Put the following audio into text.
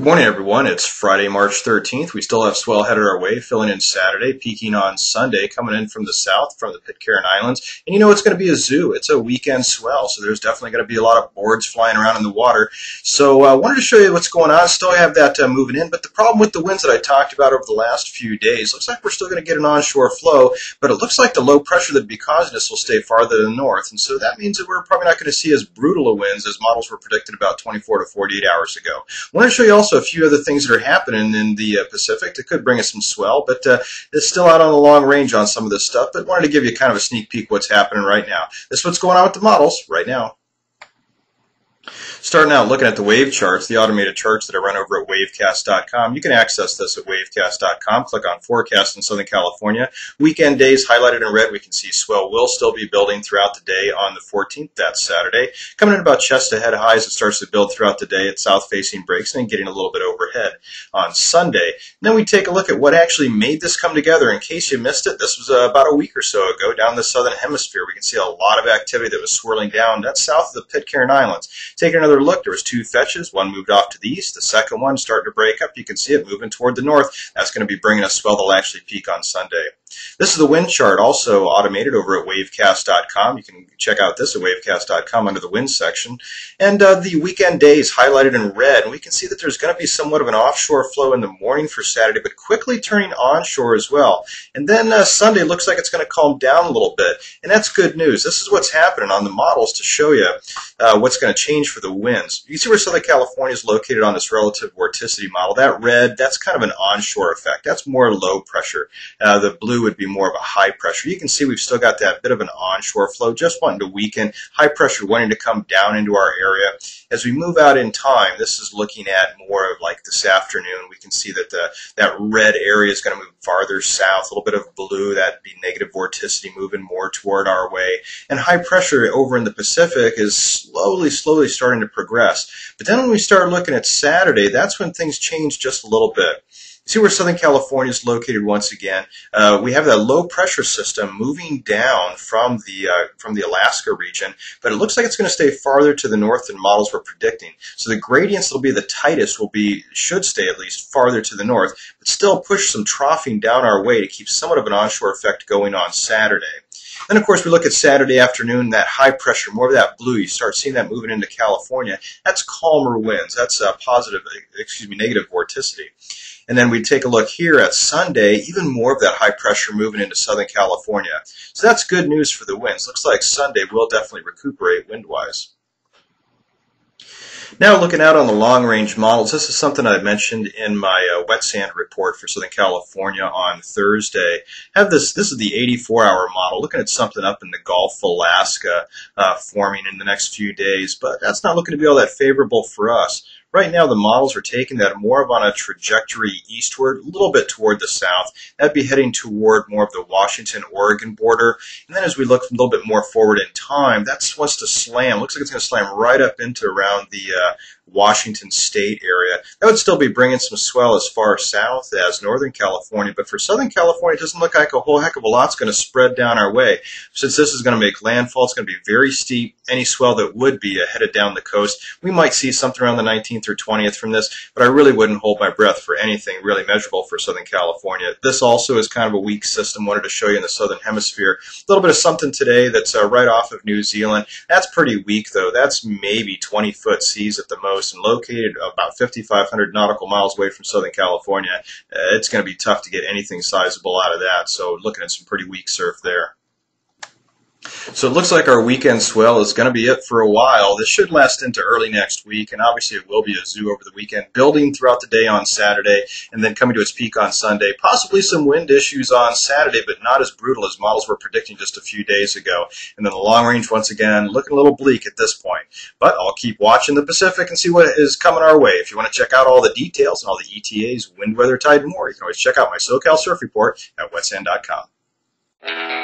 Good morning, everyone. It's Friday, March 13th. We still have swell headed our way, filling in Saturday, peaking on Sunday, coming in from the south, from the Pitcairn Islands. And you know it's going to be a zoo. It's a weekend swell, so there's definitely going to be a lot of boards flying around in the water. So I wanted to show you what's going on. Still have that moving in, but the problem with the winds that I talked about over the last few days, looks like we're still going to get an onshore flow, but it looks like the low pressure that would be causing this will stay farther to the north. And so that means that we're probably not going to see as brutal of winds as models were predicted about 24 to 48 hours ago. I want to show you also a few other things that are happening in the Pacific that could bring us some swell, but it's still out on the long range on some of this stuff, but wanted to give you kind of a sneak peek what's happening right now. This is what's going on with the models right now. Starting out looking at the wave charts, the automated charts that I run over at wavecast.com. You can access this at wavecast.com. Click on Forecast in Southern California. Weekend days highlighted in red. We can see swell will still be building throughout the day on the 14th. That's Saturday. Coming in about chest to head highs, it starts to build throughout the day at south-facing breaks and then getting a little bit overhead on Sunday. And then we take a look at what actually made this come together. In case you missed it, this was about a week or so ago down the southern hemisphere. We can see a lot of activity that was swirling down. That's south of the Pitcairn Islands. Taking another look, there was two fetches. One moved off to the east. The second one starting to break up. You can see it moving toward the north. That's going to be bringing us swell that'll actually peak on Sunday. This is the wind chart, also automated over at wavecast.com. You can check out this at wavecast.com under the wind section. And the weekend days highlighted in red. And we can see that there's going to be somewhat of an offshore flow in the morning for Saturday, but quickly turning onshore as well. And then Sunday looks like it's going to calm down a little bit. And that's good news. This is what's happening on the models to show you what's going to change for the winds. You can see where Southern California is located on this relative vorticity model. That red, that's kind of an onshore effect. That's more low pressure. The blue would be more of a high pressure. You can see we've still got that bit of an onshore flow just wanting to weaken, high pressure wanting to come down into our area. As we move out in time, this is looking at more of like this afternoon. We can see that that red area is going to move farther south, a little bit of blue, that'd be negative vorticity moving more toward our way. And high pressure over in the Pacific is slowly starting to progress. But then when we start looking at Saturday, that's when things change just a little bit. See where Southern California is located once again. We have that low pressure system moving down from the Alaska region, but it looks like it's going to stay farther to the north than models were predicting. So the gradients that will be the tightest should stay at least farther to the north, but still push some troughing down our way to keep somewhat of an onshore effect going on Saturday. Then, of course, we look at Saturday afternoon, that high pressure, more of that blue. You start seeing that moving into California. That's calmer winds. That's negative vorticity. And then we take a look here at Sunday, even more of that high pressure moving into Southern California. So that's good news for the winds. Looks like Sunday will definitely recuperate wind-wise. Now looking out on the long-range models, this is something I mentioned in my wet sand report for Southern California on Thursday. This is the 84-hour model, looking at something up in the Gulf of Alaska forming in the next few days, but that's not looking to be all that favorable for us. Right now, the models are taking that more of on a trajectory eastward, a little bit toward the south. That'd be heading toward more of the Washington-Oregon border. And then as we look a little bit more forward in time, that wants to slam. Looks like it's going to slam right up into around the Washington State area. That would still be bringing some swell as far south as Northern California, but for Southern California, it doesn't look like a whole heck of a lot's going to spread down our way. Since this is going to make landfall, it's going to be very steep. Any swell that would be headed down the coast, we might see something around the 19th or 20th from this, but I really wouldn't hold my breath for anything really measurable for Southern California. This also is kind of a weak system. Wanted to show you in the Southern Hemisphere. A little bit of something today that's right off of New Zealand. That's pretty weak, though. That's maybe 20-foot seas at the most, and located about 5,500 nautical miles away from Southern California. It's going to be tough to get anything sizable out of that, so looking at some pretty weak surf there. So it looks like our weekend swell is going to be it for a while. This should last into early next week, and obviously it will be a zoo over the weekend, building throughout the day on Saturday, and then coming to its peak on Sunday. Possibly some wind issues on Saturday, but not as brutal as models were predicting just a few days ago. And then the long range, once again, looking a little bleak at this point. But I'll keep watching the Pacific and see what is coming our way. If you want to check out all the details and all the ETAs, wind, weather, tide, and more, you can always check out my SoCal Surf Report at wetsand.com.